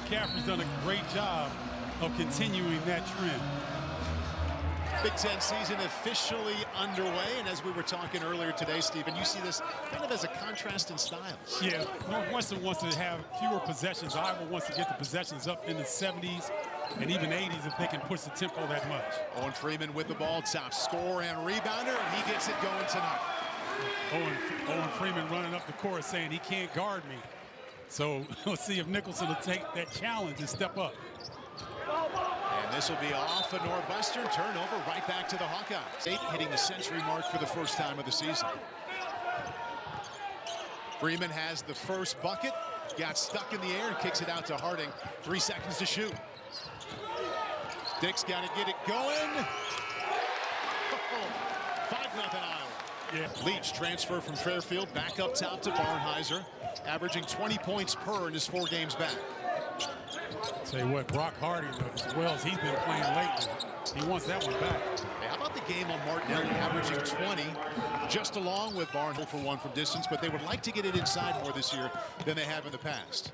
McCaffrey's done a great job of continuing that trend. Big Ten season officially underway, and as we were talking earlier today, Stephen, you see this kind of as a contrast in styles. Yeah, Northwestern wants to have fewer possessions. Iowa wants to get the possessions up in the 70s and even 80s if they can push the tempo that much. Owen Freeman with the ball, top scorer and rebounder, and he gets it going tonight. Owen Freeman running up the court saying he can't guard me. So let's see if Nicholson will take that challenge and step up. And this will be off a Northwestern turnover, right back to the Hawkeyes. State hitting the century mark for the first time of the season. Freeman has the first bucket, got stuck in the air and kicks it out to Harding. 3 seconds to shoot. Dick's got to get it going. 5-0 Iowa. Yeah. Leach transfer from Fairfield back up top to Barnheiser, averaging 20 points per in his 4 games back. Tell you what, Brock Harding, as well as he's been playing lately, he wants that one back. Hey, how about the game on Martinelli, averaging 20, just along with Barnheiser for 1 from distance, but they would like to get it inside more this year than they have in the past.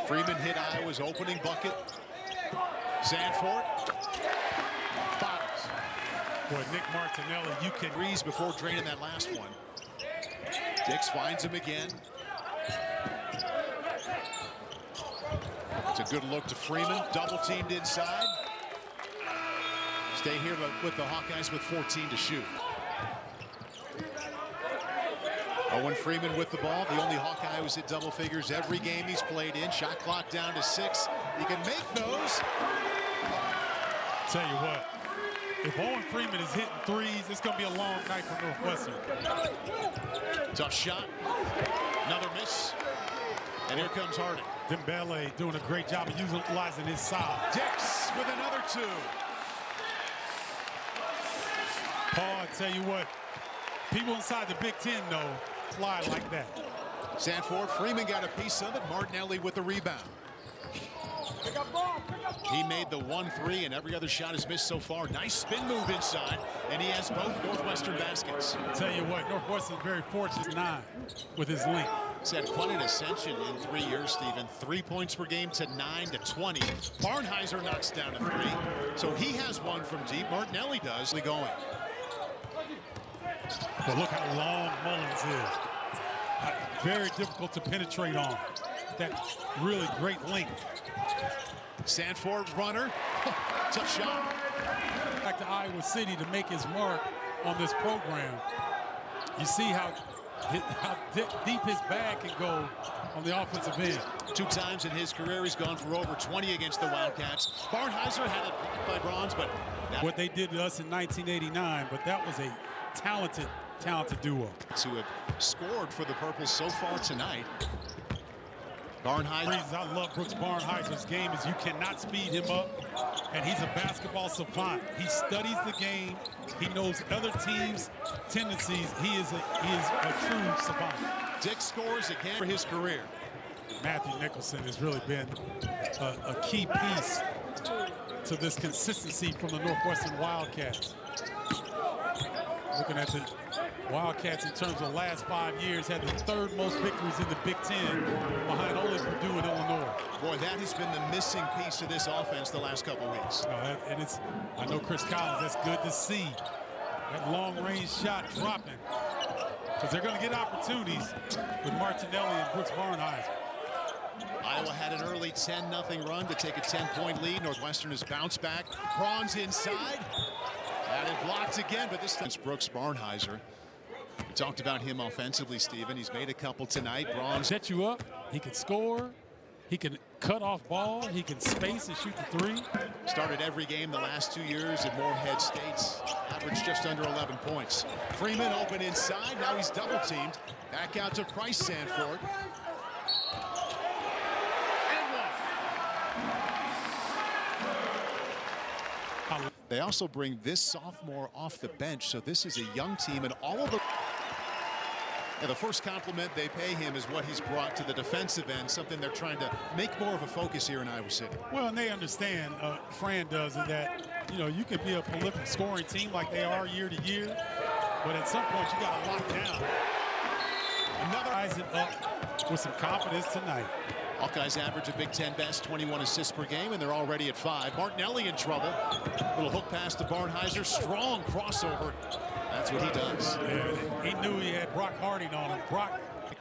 Freeman hit Iowa's opening bucket. Sanford. Bottoms. Boy, Nick Martinelli, you can Breeze before draining that last one. Dix finds him again. It's a good look to Freeman, double teamed inside. Stay here with the Hawkeyes with 14 to shoot. Owen Freeman with the ball. The only Hawkeye who's hit double figures every game he's played in. Shot clock down to 6. He can make those. Tell you what, if Owen Freeman is hitting threes, it's going to be a long night for Northwestern. Tough shot. Another miss. And here comes Harding. Dembele doing a great job of utilizing his size. Dix with another 2. Paul, I tell you what, people inside the Big Ten, though, fly like that. Sanford, Freeman got a piece of it. Martinelli with the rebound. He made the 1-3, and every other shot is missed so far. Nice spin move inside, and he has both Northwestern baskets. I tell you what, Northwestern's very fortunate 9 with his length. He's had quite an ascension in 3 years, Stephen. 3 points per game to 9 to 20. Barnheiser knocks down a 3. So he has one from deep. Martinelli does. Going. But look how long Mullins is. Very difficult to penetrate on. That really great length. Sanford runner. Tough shot. Back to Iowa City to make his mark on this program. You see how deep his bag can go on the offensive end. 2 times in his career, he's gone for over 20 against the Wildcats. Barnheiser had it by Bronze, but what they did to us in 1989, but that was a talented duo. To have scored for the Purples so far tonight. Barnheiser. The reason I love Brooks Barnheiser's game is you cannot speed him up, and he's a basketball savant. He studies the game. He knows other teams' tendencies. He is a true savant. Dick scores again for his career. Matthew Nicholson has really been a key piece to this consistency from the Northwestern Wildcats. Looking at the Wildcats in terms of last 5 years, had the 3rd most victories in the Big Ten, behind only Purdue and Illinois. Boy, that has been the missing piece of this offense the last couple weeks. And I know Chris Collins, that's good to see. That long-range shot dropping. Because they're going to get opportunities with Martinelli and Brooks Barnheiser. Iowa had an early 10-0 run to take a 10-point lead. Northwestern has bounced back. Bronze inside. Had it blocked again, but this time it's Brooks Barnheiser. We talked about him offensively, Stephen. He's made a couple tonight. Bronze. Set you up. He can score. He can cut off ball. He can space and shoot the 3. Started every game the last 2 years at Morehead State's. Averaged just under 11 points. Freeman open inside. Now he's double teamed. Back out to Price Sanford. They also bring this sophomore off the bench, so this is a young team, and all of the first compliment they pay him is what he's brought to the defensive end, something they're trying to make more of a focus here in Iowa City. Well, and they understand, Fran does, and that, you can be a prolific scoring team like they are year to year, but at some point you got to lock down. Another rising up with some confidence tonight. Hawkeyes average a Big Ten best 21 assists per game, and they're already at 5. Martinelli in trouble. Little hook pass to Barnhizer. Strong crossover. That's what he does. Yeah, he knew he had Brock Harding on him.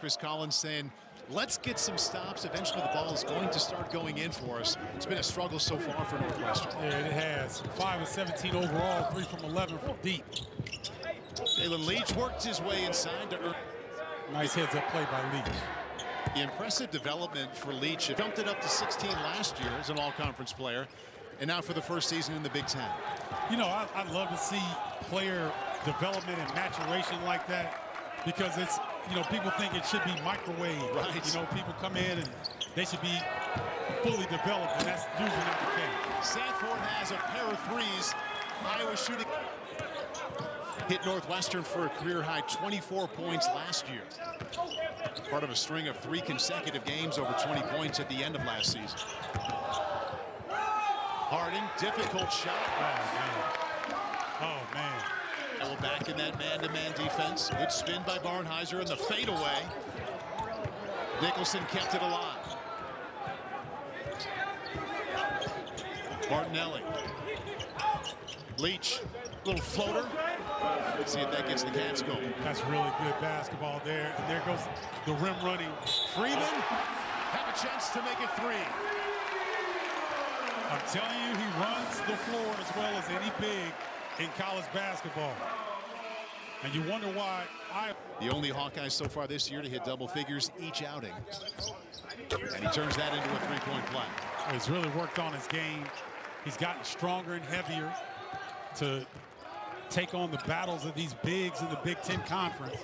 Chris Collins saying, let's get some stops. Eventually the ball is going to start going in for us. It's been a struggle so far for Northwestern. Yeah, it has. 5 of 17 overall, 3 from 11 from deep. Jalen Leach worked his way inside to earn. Nice heads-up play by Leach. The impressive development for Leach. It jumped it up to 16 last year as an all-conference player, and now for the first season in the Big Ten. You know, I'd love to see player development and maturation like that, because it's, you know, people think it should be microwave. Right. You know, people come in and they should be fully developed, and that's usually not the case. Sanford has a pair of threes. Iowa shooting. Hit Northwestern for a career-high 24 points last year. Part of a string of 3 consecutive games over 20 points at the end of last season. Harding, difficult shot. Oh, man. Well, back in that man-to-man defense. Good spin by Barnhizer and the fadeaway. Nicholson kept it alive. Martinelli. Leach, little floater. Let's see if that gets the Cats going. That's really good basketball there. And there goes the rim running. Freeman have a chance to make it 3. I'm telling you, he runs the floor as well as any big in college basketball. And you wonder why the only Hawkeyes so far this year to hit double figures each outing. And he turns that into a 3-point play. He's really worked on his game. He's gotten stronger and heavier to take on the battles of these bigs in the Big Ten Conference.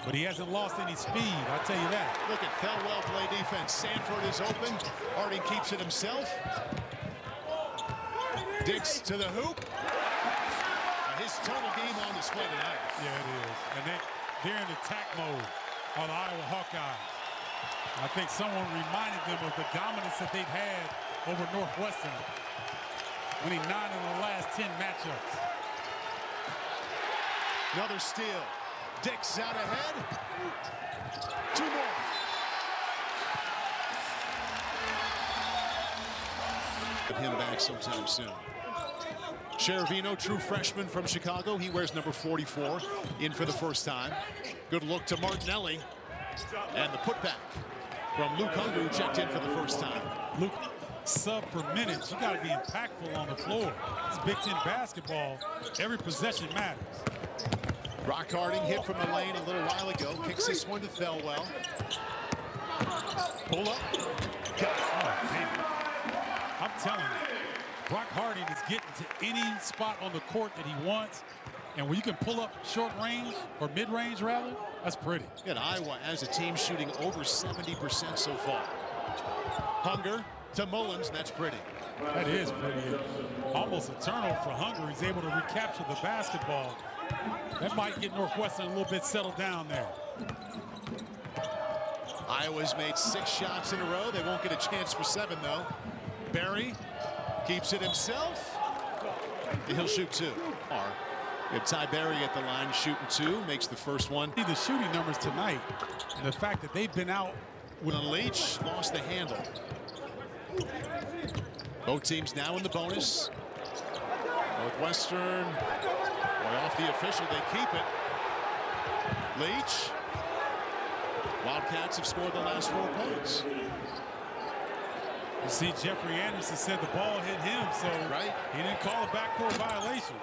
But he hasn't lost any speed, I'll tell you that. Look at Thelwell play defense. Sanford is open. Harding keeps it himself. Diggs to the hoop. His total game on display tonight. Yeah, it is. And they're in attack mode on the Iowa Hawkeyes. I think someone reminded them of the dominance that they've had over Northwestern, winning 9 of the last 10 matchups. Another steal. Dix out ahead. 2 more. Get him back sometime soon. Chervino, true freshman from Chicago. He wears number 44 in for the first time. Good look to Martinelli. And the putback from Luke Hunger, who checked in for the first time. Luke, sub for minutes. You got to be impactful on the floor. It's Big Ten basketball. Every possession matters. Brock Harding hit from the lane a little while ago. Kicks this one to Thelwell. Pull up. Oh, man. I'm telling you, Brock Harding is getting to any spot on the court that he wants. And when you can pull up short range, or mid-range rather, that's pretty. And Iowa as a team shooting over 70% so far. Hunger to Mullins, that's pretty. That is pretty. Almost a turnover for Hunger. He's able to recapture the basketball. That might get Northwestern a little bit settled down there. Iowa's made 6 shots in a row. They won't get a chance for 7, though. Barry keeps it himself. He'll shoot 2. We have Ty Barry at the line shooting 2. Makes the first one. See the shooting numbers tonight. And the fact that they've been out. When Leach lost the handle. Both teams now in the bonus. Northwestern, off the official, they keep it. Leach. Wildcats have scored the last 4 points. You see, Jeffrey Anderson said the ball hit him, so right. He didn't call a backcourt violation.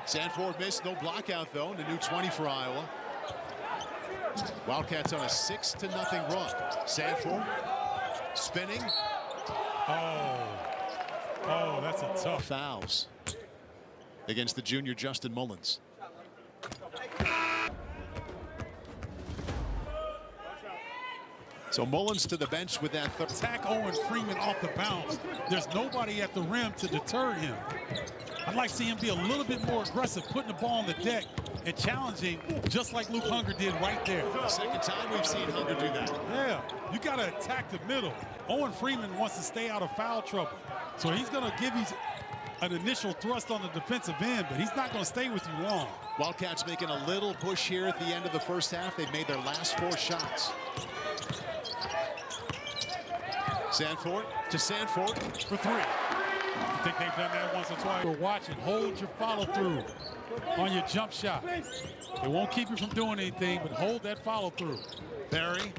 Sanford missed, no blockout though, and a new 20 for Iowa. Wildcats on a 6-0 run. Sanford spinning. Oh, that's a tough. Fouls against the junior Justin Mullins. So Mullins to the bench with that third. Attack Owen Freeman off the bounce. There's nobody at the rim to deter him. I'd like to see him be a little bit more aggressive, putting the ball on the deck and challenging, just like Luke Hunger did right there. Second time we've seen Hunger do that. Yeah, you got to attack the middle. Owen Freeman wants to stay out of foul trouble. So he's going to give you an initial thrust on the defensive end, but he's not going to stay with you long. Wildcats making a little push here at the end of the first half. They've made their last 4 shots. Sanford to Sanford for three. I think they've done that once or twice. We're watching. Hold your follow through on your jump shot. It won't keep you from doing anything, but hold that follow through. Barry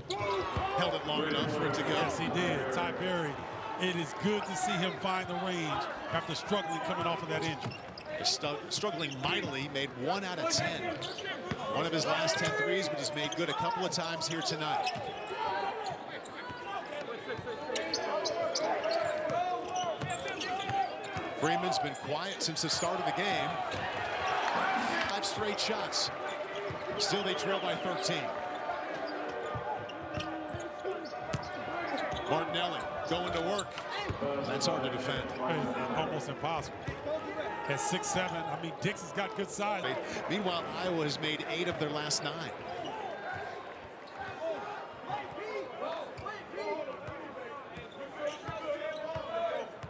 held it long enough for it to go. Yes, he did. Ty Barry. It is good to see him find the range after struggling coming off of that injury. Struggling mightily, made 1 out of 10. One of his last 10 threes, but he's made good a couple of times here tonight. Freeman's been quiet since the start of the game. 5 straight shots. Still they trail by 13. Martinelli going to work. That's hard to defend. It's almost impossible. At 6'7", I mean, Dix has got good size. Meanwhile, Iowa has made 8 of their last 9.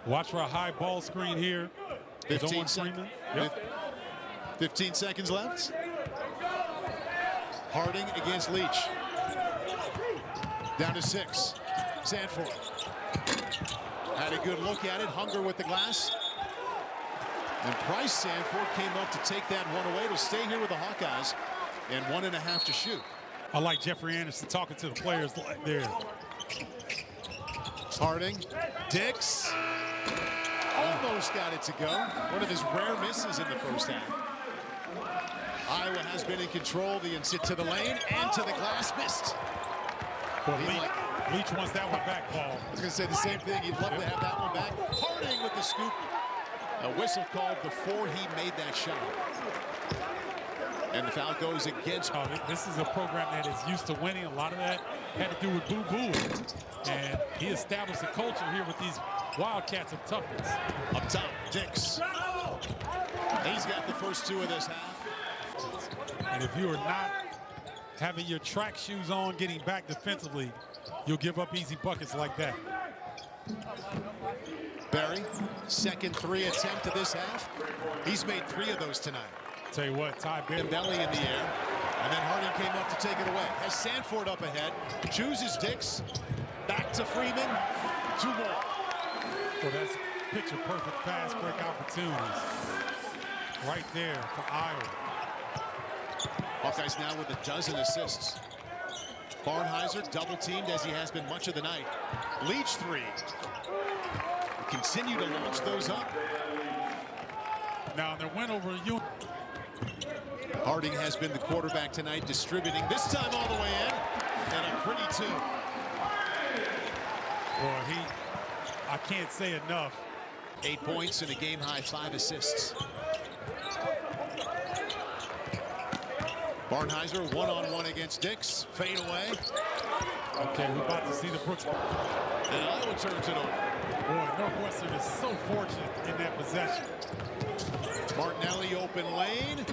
Watch for a high ball screen here. 15 seconds. Yep. 15 seconds left. Harding against Leach. Down to 6. Sanford. Had a good look at it. Hunger with the glass. And Price Sanford came up to take that one away. It'll stay here with the Hawkeyes. And 1.5 to shoot. I like Jeffrey Anderson talking to the players like there. Harding. Dix. Almost got it to go. One of his rare misses in the first half. Iowa has been in control. The inside to the lane and to the glass. Missed. Well, Leach wants that one back, Paul. I was going to say the same thing. He'd love to have that one back. Harding with the scoop. A whistle called before he made that shot. And the foul goes against. Oh, this is a program that is used to winning. A lot of that had to do with boo-boo. And he established a culture here with these Wildcats of toughness. Up top, Dix. He's got the first 2 of this half. And if you are not having your track shoes on, getting back defensively, you'll give up easy buckets like that. Barry, second 3 attempt of this half. He's made 3 of those tonight. Tell you what, Ty Barry. Belly in the air. And then Harding came up to take it away. Has Sanford up ahead. Chooses Dix. Back to Freeman. 2 more. Well, that's picture-perfect fast break opportunities. Right there for Iowa. Hawkeyes now with a dozen assists. Barnhizer double-teamed as he has been much of the night. Leach 3. Continue to launch those up. Now, their win over you. Harding has been the quarterback tonight, distributing this time all the way in. And a pretty 2. Boy, I can't say enough. 8 points and a game-high 5 assists. Barnhizer one-on-one against Dix. Fade away. Okay, we're about to see the Brooks. And Iowa turns it over. Boy, Northwestern is so fortunate in that possession. Martinelli open lane.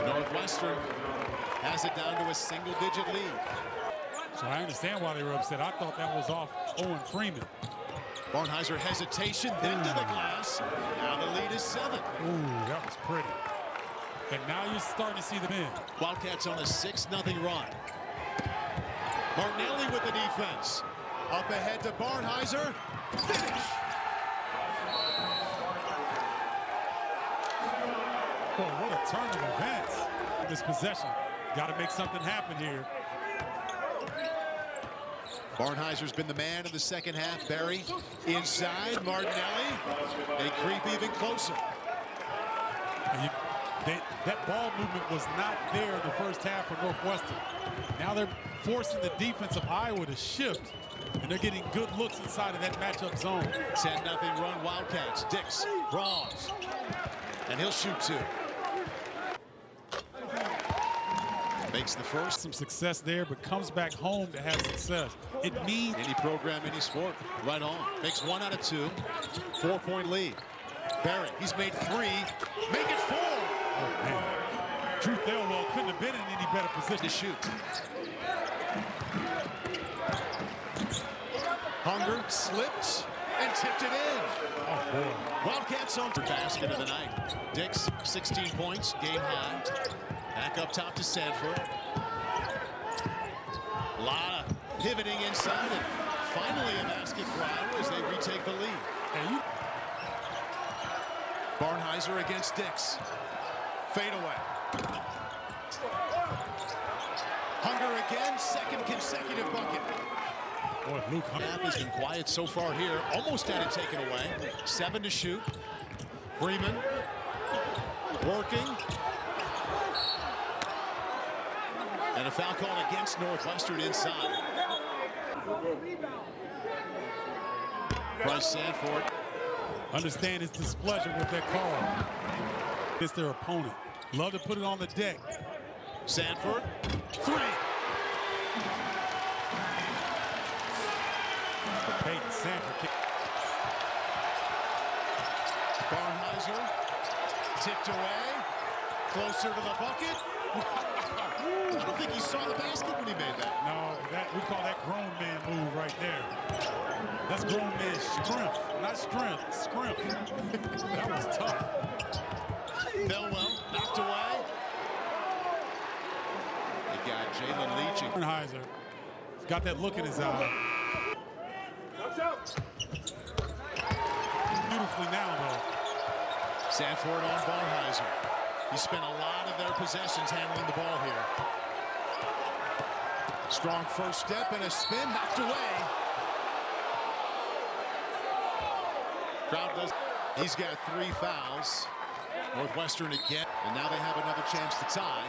Northwestern has it down to a single-digit lead. So I understand why they were upset. I thought that was off Owen Freeman. Barnhizer hesitation, then to the glass. Now the lead is 7. Ooh, that was pretty. And now you're starting to see the men. Wildcats on a 6-0 run. Martinelli with the defense. Up ahead to Barnhizer. Finish. Boy, what a turn of events. This possession. Got to make something happen here. Barnhizer's been the man in the second half. Barry inside. Martinelli. They creep even closer. And that ball movement was not there in the first half for Northwestern. Now they're forcing the defense of Iowa to shift, and they're getting good looks inside of that matchup zone. 10-0 run Wildcats. Dix, Bronze, and he'll shoot 2. Makes the first. Some success there, but comes back home to have success. It means any program, any sport. Right on. Makes 1 out of 2. 4-point lead. Barry, he's made 3. Make it 4. Oh, man. Drew Thelwell couldn't have been in any better position to shoot. Hunger slipped and tipped it in. Oh, boy. Wildcats on for basket of the night. Dix, 16 points, game high. Back up top to Sanford. A lot of pivoting inside and finally a basket for Iowa as they retake the lead. Barnhizer against Dix. Fade away. Hunger again, second consecutive bucket. Boy, Luke Half has been quiet so far here. Almost had it taken away. 7 to shoot. Freeman working. And a foul call against Northwestern inside. Bryce Sanford. understand his displeasure with that call. It's their opponent. Love to put it on the deck. Sanford. 3. Peyton Sanford. Barnhizer tipped away, closer to the bucket. I don't think he saw the basket when he made that. No, we call that grown man move right there. That's grown man strength, not strength, scrimp. That was tough. Bellwell knocked away. He got Jalen Leach. Barnhizer got that look in his eye. Beautifully now, though. Sanford on Barnhizer. He spent a lot of their possessions handling the ball here. Strong first step and a spin, knocked away. Crowd does. He's got 3 fouls. Northwestern again, and now they have another chance to tie.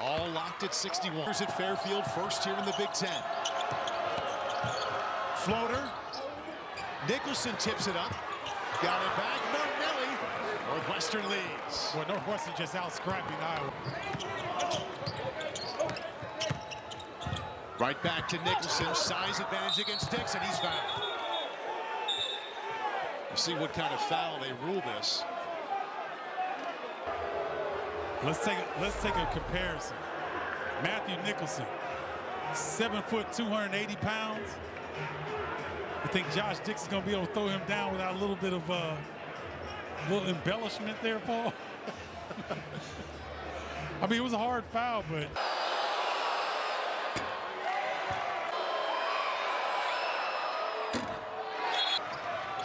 All locked at 61. Here's at Fairfield, first here in the Big Ten. Floater. Nicholson tips it up. Got it back. Martinelli. Northwestern leads. Well, Northwestern just out scrapping Iowa. Right back to Nicholson. Size advantage against Dix, and he's fouled. We'll see what kind of foul they rule this. Let's take a comparison. Matthew Nicholson, 7 foot, 280 pounds. I think Josh Dix is going to be able to throw him down without a little bit of little embellishment there, Paul. I mean, it was a hard foul, but.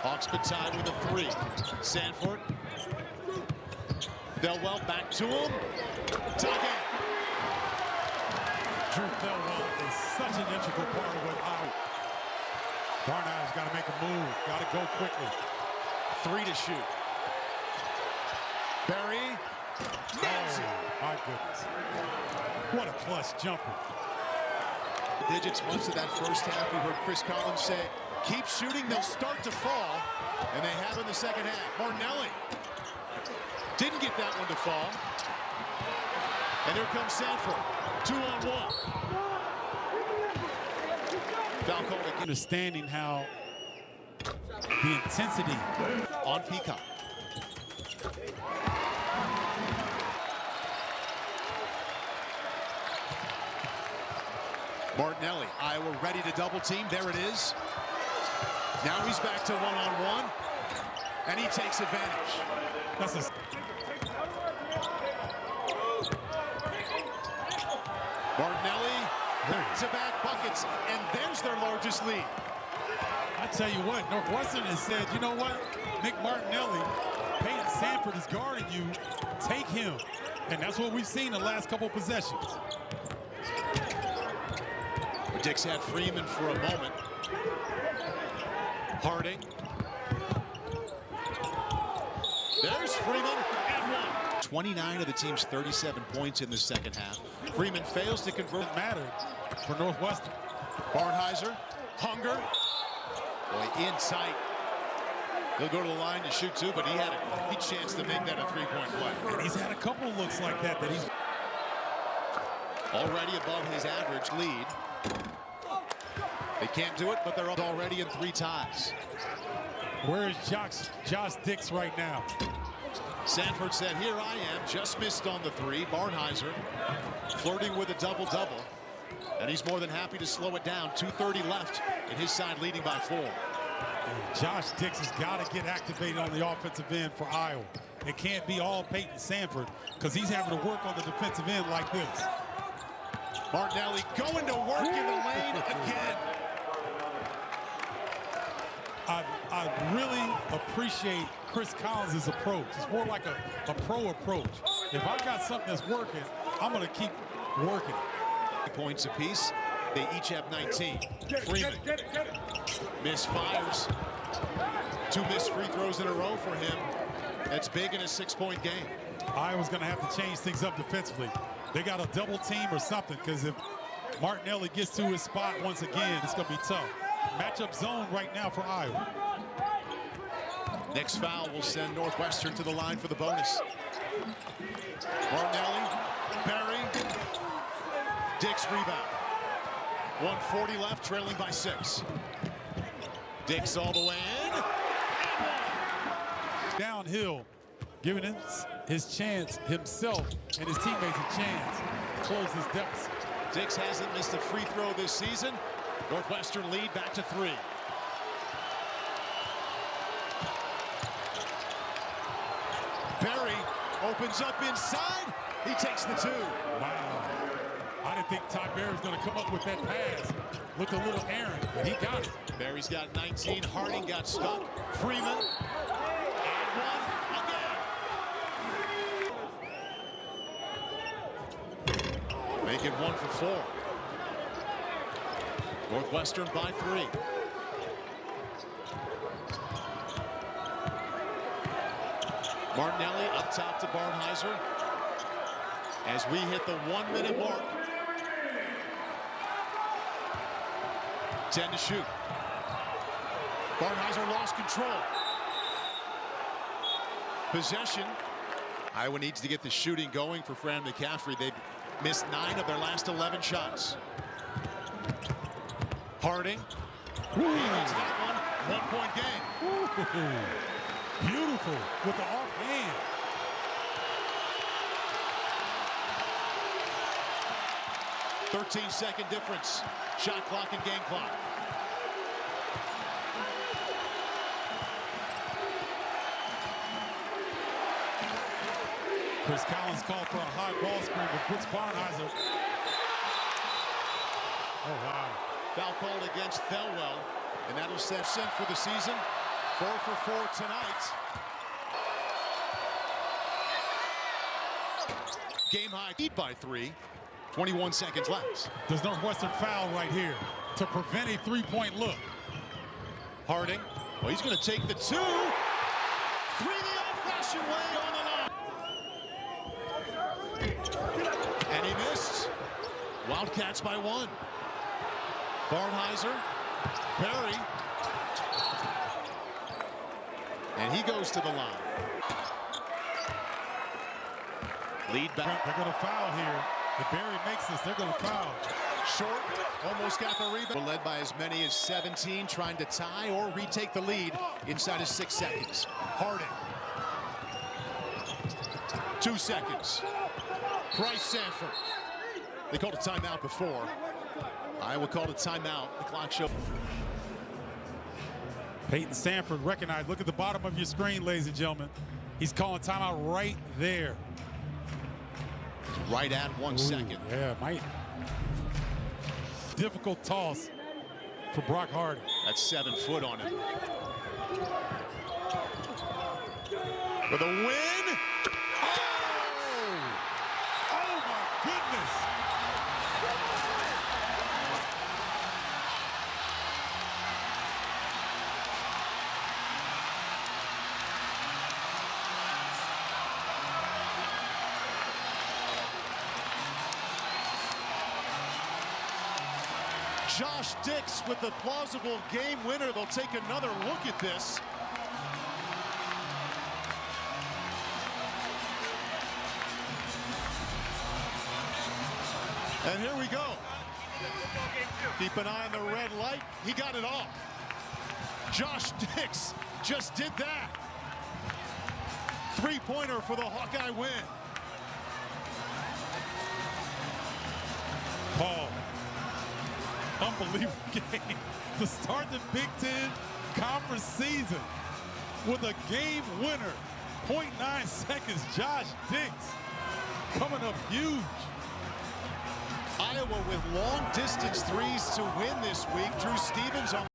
Hawks could tie with a 3. Sanford. Bellwell back to him. Tugging. Drew Bellwell is such an integral part of what Iowa. Barnhize's got to make a move. Got to go quickly. 3 to shoot. Barry. Nails it. My goodness. What a clutch jumper. Digits most of that first half. We heard Chris Collins say, keep shooting, they'll start to fall. And they have in the second half. Martinelli didn't get that one to fall. And here comes Sanford. 2-on-1. Foul called again. Understanding how the intensity on Peacock. Martinelli, Iowa ready to double team. There it is. Now he's back to one-on-one, and he takes advantage. That's a Martinelli, back-to-back buckets, and there's their largest lead. I tell you what, Northwestern has said, you know what, Nick Martinelli, Peyton Sanford is guarding you, take him. And that's what we've seen the last couple of possessions. Dix had Freeman for a moment. Harding. There's Freeman and 1. 29 of the team's 37 points in the second half. Freeman fails to convert. It mattered for Northwestern. Barnhizer, Hunger. Boy, in tight. He'll go to the line to shoot too, but he had a great chance to make that a 3-point play. And he's had a couple of looks like that he's already above his average lead. They can't do it, but they're already in 3 ties. Where is Josh Dix right now? Sanford said, here I am, just missed on the 3. Barnhizer flirting with a double-double. And he's more than happy to slow it down. 2:30 left, and his side leading by 4. And Josh Dix has got to get activated on the offensive end for Iowa. It can't be all Peyton Sanford because he's having to work on the defensive end like this. Martinelli going to work in the lane again. I really appreciate Chris Collins' approach. It's more like a pro approach. If I've got something that's working, I'm going to keep working. Points apiece. They each have 19. Freeman misfires. 2 missed free throws in a row for him. That's big in a 6-point game. Iowa's going to have to change things up defensively. They got a double team or something, because if Martinelli gets to his spot once again, it's going to be tough. Matchup zone right now for Iowa. Next foul will send Northwestern to the line for the bonus. Martinelli, Barry, Dix rebound. 1:40 left, trailing by 6. Dix all the way in. Downhill, giving his chance, himself and his teammates a chance to close this deficit. Dix hasn't missed a free throw this season. Northwestern lead back to 3. Barry opens up inside. He takes the 2. Wow. I didn't think Ty Barry was going to come up with that pass. Looked a little errant, but he got it. Barry's got 19. Harding got stuck. Freeman. And 1 again. Make it 1 for 4. Northwestern by 3. Martinelli up top to Barnheiser. As we hit the 1-minute mark. 10 to shoot. Barnheiser lost control. Possession. Iowa needs to get the shooting going for Fran McCaffrey. They've missed 9 of their last 11 shots. Harding. He gets that one. 1-point game. Ooh, beautiful with the offhand. "13-second difference. Shot clock and game clock. Chris Collins called for a high ball screen, but Brooks Barnheiser. Oh, wow. Foul called against Thelwell, and that'll set for the season. 4 for 4 tonight. Game high, lead by 3. 21 seconds left. Does Northwestern foul right here to prevent a 3-point look? Harding. Well, he's going to take the 2. 3 the old-fashioned way on the line. And he missed. Wildcats by 1. Barnheiser. Barry. And he goes to the line. Lead back. They're going to foul here. If Barry makes this, they're going to foul. Short, almost got the rebound. Led by as many as 17, trying to tie or retake the lead inside of 6 seconds. Harding. 2 seconds. Bryce Sanford. They called a timeout before. Iowa called a timeout. The clock showed. Peyton Sanford recognized. Look at the bottom of your screen, ladies and gentlemen. He's calling timeout right there. Right at 1 second. Yeah, might. Difficult toss for Brock Harding. That's 7 foot on him. For the win. Oh my goodness. Josh Dix with the plausible game winner. They'll take another look at this. And here we go. Keep an eye on the red light. He got it off. Josh Dix just did that. 3-pointer for the Hawkeye win. Paul. Unbelievable game to start the Big Ten Conference season with a game winner. 0.9 seconds, Josh Dix coming up huge. Iowa with long distance threes to win this week. Drew Stevens on